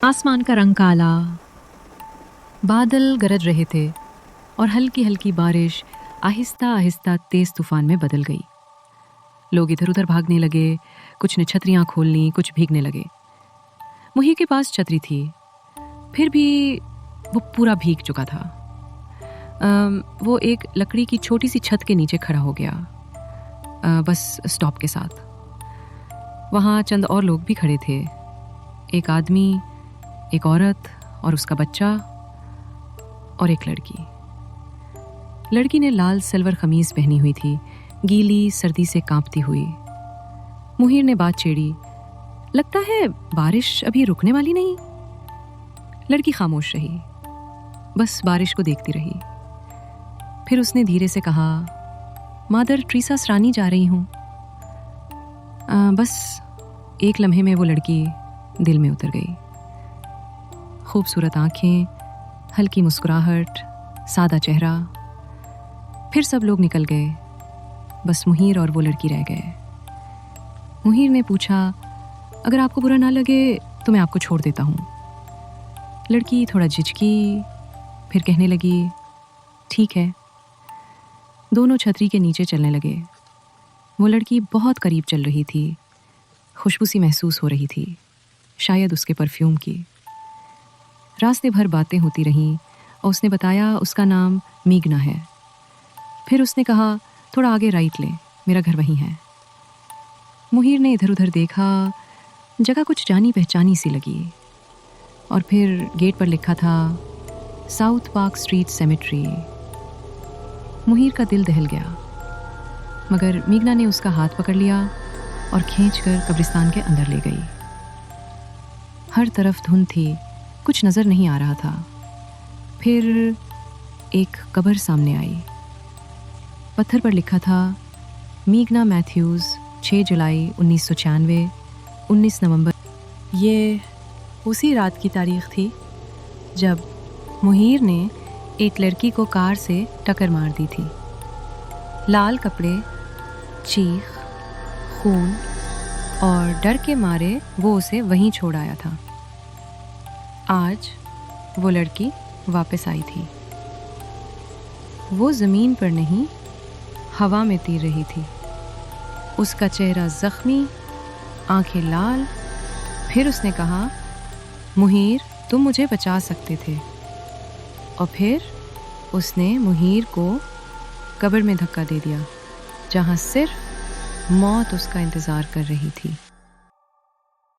आसमान का रंग काला, बादल गरज रहे थे और हल्की हल्की बारिश आहिस्ता आहिस्ता तेज तूफान में बदल गई। लोग इधर उधर भागने लगे, कुछ ने छतरियां खोल लीं, कुछ भीगने लगे। मुही के पास छतरी थी, फिर भी वो पूरा भीग चुका था। वो एक लकड़ी की छोटी सी छत के नीचे खड़ा हो गया, बस स्टॉप के साथ। वहाँ चंद और लोग भी खड़े थे, एक आदमी, एक औरत और उसका बच्चा और एक लड़की। लड़की ने लाल सिल्वर खमीज पहनी हुई थी, गीली सर्दी से कांपती हुई। मुहीर ने बात छेड़ी, लगता है बारिश अभी रुकने वाली नहीं। लड़की खामोश रही, बस बारिश को देखती रही। फिर उसने धीरे से कहा, मादर ट्रीसा सरानी जा रही हूँ। बस एक लम्हे में वो लड़की दिल में उतर गई। खूबसूरत आंखें, हल्की मुस्कुराहट, सादा चेहरा। फिर सब लोग निकल गए, बस मुहीर और वो लड़की रह गए। मुहीर ने पूछा, अगर आपको बुरा ना लगे तो मैं आपको छोड़ देता हूँ। लड़की थोड़ा झिझकी, फिर कहने लगी, ठीक है। दोनों छतरी के नीचे चलने लगे। वो लड़की बहुत करीब चल रही थी, खुशबू सी महसूस हो रही थी, शायद उसके परफ्यूम की। रास्ते भर बातें होती रहीं और उसने बताया उसका नाम मीगना है। फिर उसने कहा, थोड़ा आगे राइट लें, मेरा घर वहीं है। मुहीर ने इधर उधर देखा, जगह कुछ जानी पहचानी सी लगी। और फिर गेट पर लिखा था, साउथ पार्क स्ट्रीट सेमेट्री। मुहीर का दिल दहल गया, मगर मीगना ने उसका हाथ पकड़ लिया और खींचकर कब्रिस्तान के अंदर ले गई। हर तरफ धुंध थी, कुछ नज़र नहीं आ रहा था। फिर एक कब्र सामने आई। पत्थर पर लिखा था, मीगना मैथ्यूज़, 6 जुलाई 1996, 19 नवंबर। ये उसी रात की तारीख थी जब मुहीर ने एक लड़की को कार से टक्कर मार दी थी। लाल कपड़े, चीख, खून और डर के मारे वो उसे वहीं छोड़ आया था। आज वो लड़की वापस आई थी। वो ज़मीन पर नहीं, हवा में तीर रही थी। उसका चेहरा ज़ख्मी, आंखें लाल। फिर उसने कहा, मुहीर, तुम मुझे बचा सकते थे। और फिर उसने मुहीर को कब्र में धक्का दे दिया, जहाँ सिर्फ मौत उसका इंतज़ार कर रही थी।